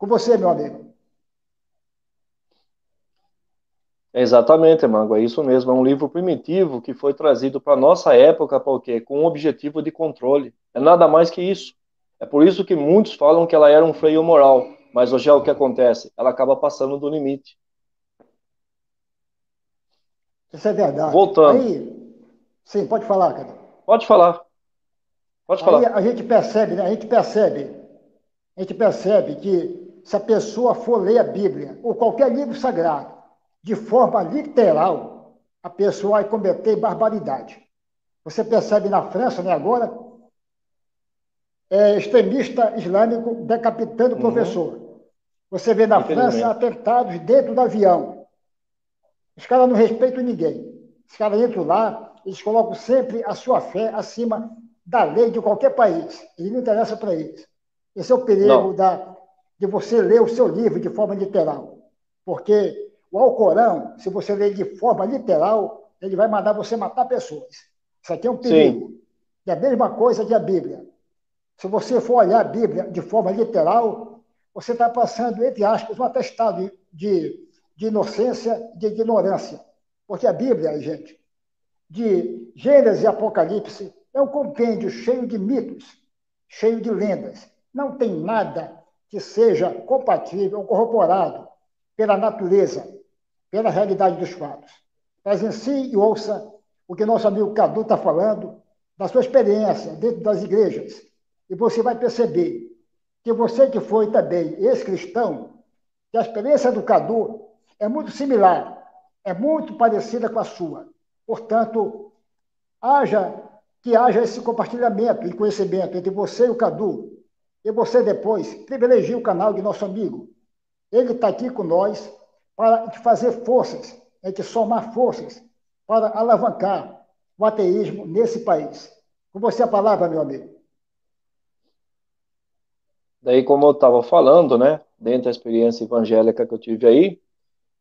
Com você, meu amigo. Exatamente, Mago, é isso mesmo. É um livro primitivo que foi trazido para a nossa época, para o quê? Com um objetivo de controle. É nada mais que isso. É por isso que muitos falam que ela era um freio moral, mas hoje é o que acontece. Ela acaba passando do limite. Isso é verdade. Voltando. Aí, sim, pode falar, cara. Pode falar, pode Aí falar. a gente percebe, né? A gente percebe que se a pessoa for ler a Bíblia ou qualquer livro sagrado de forma literal, a pessoa vai cometer barbaridade. Você percebe na França, né, agora, extremista islâmico decapitando o Uhum, professor. Você vê na França infelizmente. atentados dentro do avião. Os caras não respeitam ninguém. Os caras entram lá, eles colocam sempre a sua fé acima da lei de qualquer país. E não interessa para eles. Esse é o perigo Não, de você ler o seu livro de forma literal. Porque o Alcorão, se você ler de forma literal, ele vai mandar você matar pessoas. Isso aqui é um sim, perigo. É a mesma coisa que a Bíblia. Se você for olhar a Bíblia de forma literal, você está passando, entre aspas, um atestado de inocência, de ignorância. Porque a Bíblia, gente, de Gênesis e Apocalipse, é um compêndio cheio de mitos, cheio de lendas. Não tem nada que seja compatível ou corroborado pela natureza, pela realidade dos fatos. Mas em si e ouça o que nosso amigo Cadu está falando, da sua experiência dentro das igrejas. E você vai perceber que você que foi também ex-cristão, que a experiência do Cadu é muito similar, é muito parecida com a sua. Portanto, haja que haja esse compartilhamento e conhecimento entre você e o Cadu. E você depois privilegie o canal de nosso amigo. Ele está aqui com nós para a gente fazer forças, a gente somar forças para alavancar o ateísmo nesse país. Com você a palavra, meu amigo. daí como eu estava falando, né, dentro da experiência evangélica que eu tive aí,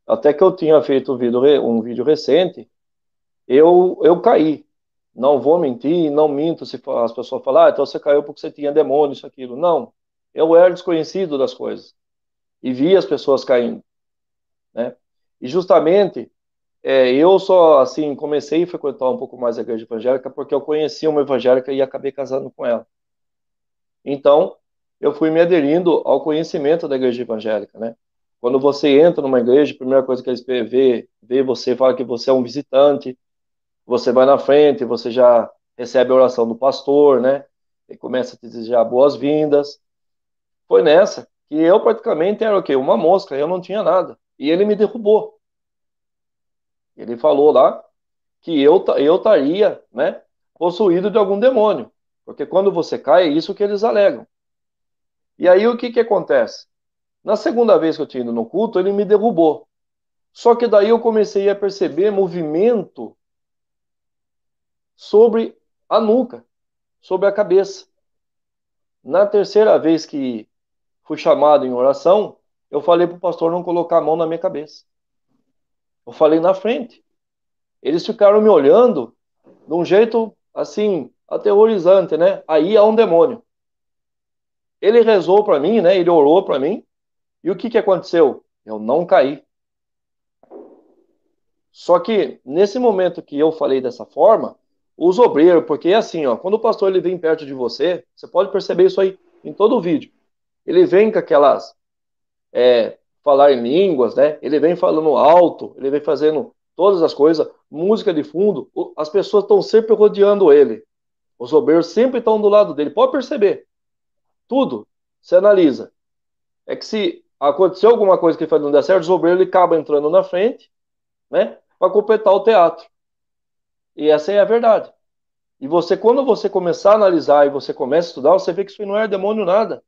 até que eu tinha feito um vídeo recente, eu caí. Não vou mentir, não minto se as pessoas falarem, então você caiu porque você tinha demônio, isso, aquilo. Não. Eu era desconhecido das coisas e vi as pessoas caindo, né? E justamente eu só assim comecei a frequentar um pouco mais a igreja evangélica porque eu conheci uma evangélica e acabei casando com ela. Então, eu fui me aderindo ao conhecimento da igreja evangélica, né? Quando você entra numa igreja, a primeira coisa que eles vê você, fala que você é um visitante, você vai na frente, você já recebe a oração do pastor, né? E começa a te desejar boas-vindas. Foi nessa que eu praticamente era o quê? Uma mosca, eu não tinha nada. E ele me derrubou. Ele falou lá que eu estaria, né, possuído de algum demônio. Porque quando você cai, é isso que eles alegam. E aí o que que acontece? Na segunda vez que eu tinha ido no culto, ele me derrubou. Só que daí eu comecei a perceber movimento sobre a nuca, sobre a cabeça. Na terceira vez que fui chamado em oração, eu falei para o pastor não colocar a mão na minha cabeça. Eu falei na frente. Eles ficaram me olhando de um jeito assim, aterrorizante, né? Aí há um demônio. Ele rezou para mim, né? Ele orou para mim. E o que que aconteceu? Eu não caí. Só que nesse momento que eu falei dessa forma, os obreiros, porque é assim, ó, quando o pastor ele vem perto de você, você pode perceber isso aí em todo o vídeo. Ele vem com aquelas falar em línguas, né? Ele vem falando alto, ele vem fazendo todas as coisas, música de fundo, as pessoas estão sempre rodeando ele. Os obreiros sempre estão do lado dele. Pode perceber, tudo. Você analisa. É que se aconteceu alguma coisa que não der certo, os obreiros ele acaba entrando na frente, né? Para completar o teatro. E essa é a verdade. E você, quando você começar a analisar e você começa a estudar, você vê que isso não é demônio nada.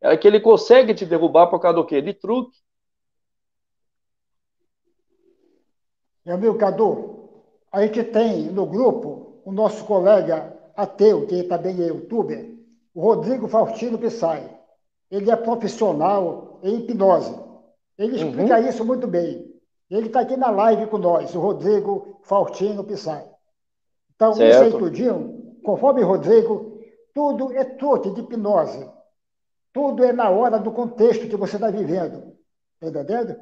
É que ele consegue te derrubar por causa do quê? De truque. Meu amigo Cadu, a gente tem no grupo o nosso colega ateu, que também é youtuber, o Rodrigo Faustino Pissai. Ele é profissional em hipnose. Ele explica Uhum, isso muito bem. Ele está aqui na live com nós, o Rodrigo Faustino Pissai. Então, isso aí certo. tudinho, conforme o Rodrigo, tudo é truque de hipnose. Tudo é na hora do contexto que você está vivendo. Está entendendo?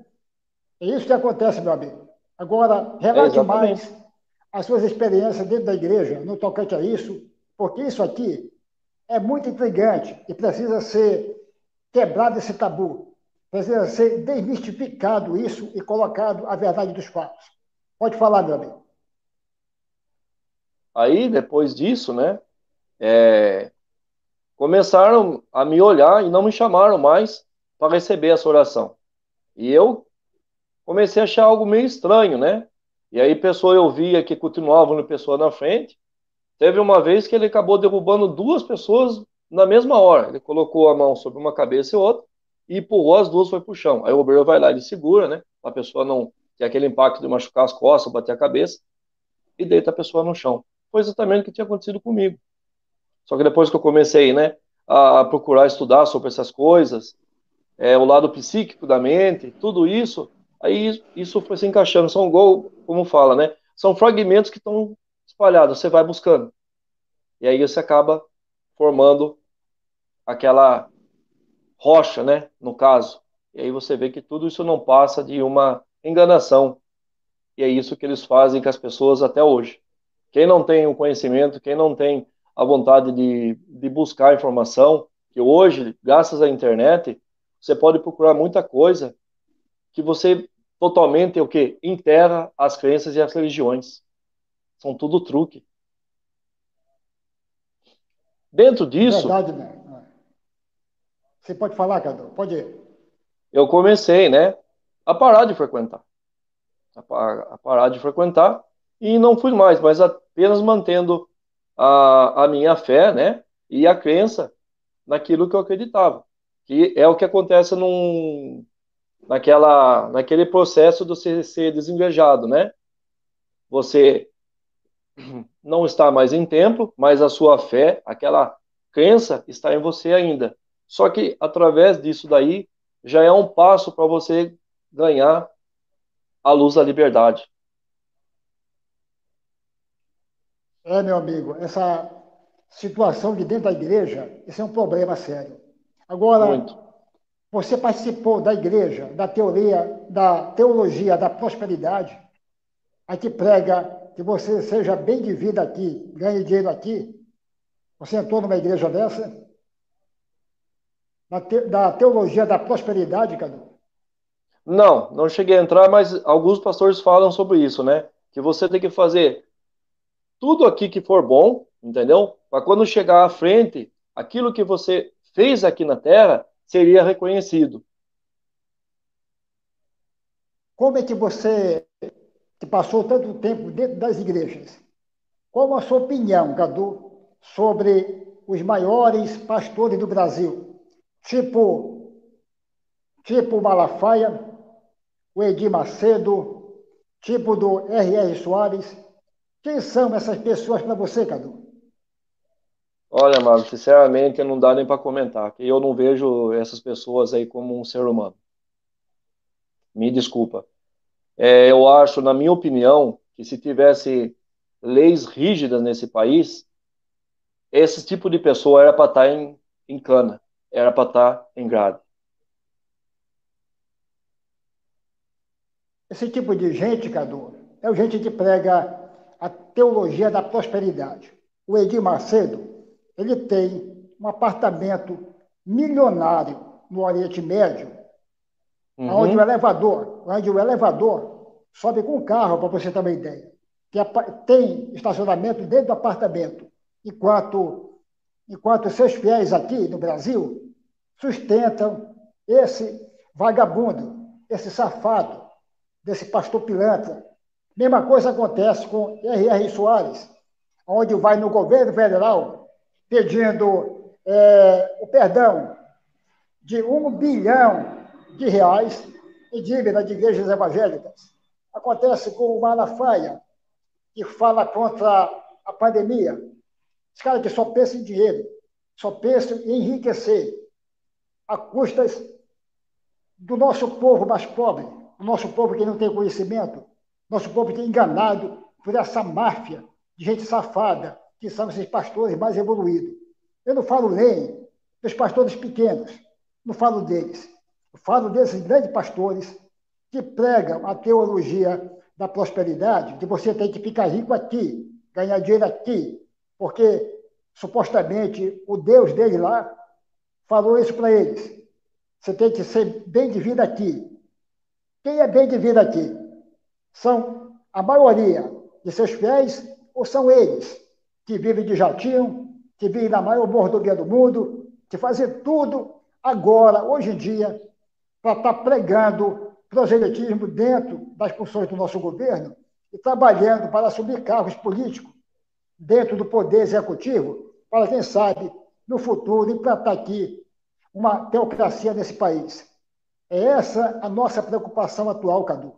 É isso que acontece, meu amigo. Agora, É relate exatamente. mais as suas experiências dentro da igreja, no tocante a isso, porque isso aqui é muito intrigante e precisa ser quebrado esse tabu. Precisa ser desmistificado isso e colocado a verdade dos fatos. Pode falar, meu amigo. Aí, depois disso, né, começaram a me olhar e não me chamaram mais para receber essa oração. E eu comecei a achar algo meio estranho, né? E aí, pessoa eu via que continuava uma pessoa na frente. Teve uma vez que ele acabou derrubando duas pessoas na mesma hora. Ele colocou a mão sobre uma cabeça e outra e empurrou as duas, foi pro chão. Aí o obreiro vai lá e segura, né? A pessoa não tem aquele impacto de machucar as costas, bater a cabeça e deita a pessoa no chão. Foi exatamente o que tinha acontecido comigo. Só que depois que eu comecei, né, a procurar estudar sobre essas coisas, o lado psíquico da mente, tudo isso, aí isso foi se encaixando. São igual, como fala, né? São fragmentos que estão espalhados. Você vai buscando. E aí você acaba formando aquela rocha, né, no caso. E aí você vê que tudo isso não passa de uma enganação. E é isso que eles fazem com as pessoas até hoje. Quem não tem o conhecimento, quem não tem a vontade de buscar informação, que hoje, graças à internet, você pode procurar muita coisa que você totalmente o quê? Enterra as crenças e as religiões. São tudo truque. Dentro É disso, verdade, né? Você pode falar, Cadu? Pode ir. eu comecei, né, a parar de frequentar. A parar de frequentar e não fui mais, mas apenas mantendo a minha fé, né, e a crença naquilo que eu acreditava, que é o que acontece naquele processo de você ser desenvejado, né? Você não está mais em templo, mas a sua fé, aquela crença está em você ainda. Só que através disso daí já é um passo para você ganhar a luz da liberdade. É, meu amigo, essa situação de dentro da igreja, isso é um problema sério. Agora, Muito. você participou da igreja, da teologia da prosperidade, a que prega que você seja bem de vida aqui, ganhe dinheiro aqui. Você entrou numa igreja dessa? Da teologia da prosperidade, Cadu? Não, não cheguei a entrar, mas alguns pastores falam sobre isso, né? Que você tem que fazer tudo aqui que for bom, entendeu? Para quando chegar à frente, aquilo que você fez aqui na terra seria reconhecido. Como é que você, que passou tanto tempo dentro das igrejas, qual a sua opinião, Cadu, sobre os maiores pastores do Brasil? Tipo, tipo Malafaia, o Edir Macedo, tipo do R.R. Soares. Quem são essas pessoas para você, Cadu? Olha, mano, sinceramente não dá nem para comentar, que eu não vejo essas pessoas aí como um ser humano. Me desculpa. Eu acho, na minha opinião, que se tivesse leis rígidas nesse país, esse tipo de pessoa era para estar em cana, era para estar em grade. Esse tipo de gente, Cadu, é o gente que prega a teologia da prosperidade. O Edir Macedo, ele tem um apartamento milionário no Oriente Médio, Uhum. onde o elevador sobe com o carro, para você ter uma ideia. Tem estacionamento dentro do apartamento, enquanto seus fiéis aqui no Brasil sustentam esse vagabundo, esse safado, desse pastor pilantra. Mesma coisa acontece com R.R. Soares, onde vai no governo federal pedindo o perdão de R$ 1 bilhão em dívida de igrejas evangélicas. Acontece com o Malafaia, que fala contra a pandemia. Os caras que só pensam em dinheiro, só pensam em enriquecer, a custas do nosso povo mais pobre, do nosso povo que não tem conhecimento, nosso povo que é enganado por essa máfia de gente safada, que são esses pastores mais evoluídos. Eu não falo lei, dos pastores pequenos. Não falo deles. Eu falo desses grandes pastores que pregam a teologia da prosperidade, de você tem que ficar rico aqui, ganhar dinheiro aqui, porque supostamente o Deus dele lá falou isso para eles. Você tem que ser bem de vida aqui. Quem é bem de vida aqui? São a maioria de seus fiéis ou são eles que vivem de jatinho, que vivem na maior mordomia do mundo, que fazem tudo agora, hoje em dia, para estar pregando proselitismo dentro das funções do nosso governo e trabalhando para assumir cargos políticos dentro do poder executivo, para, quem sabe, no futuro, implantar aqui uma teocracia nesse país. É essa a nossa preocupação atual, Cadu.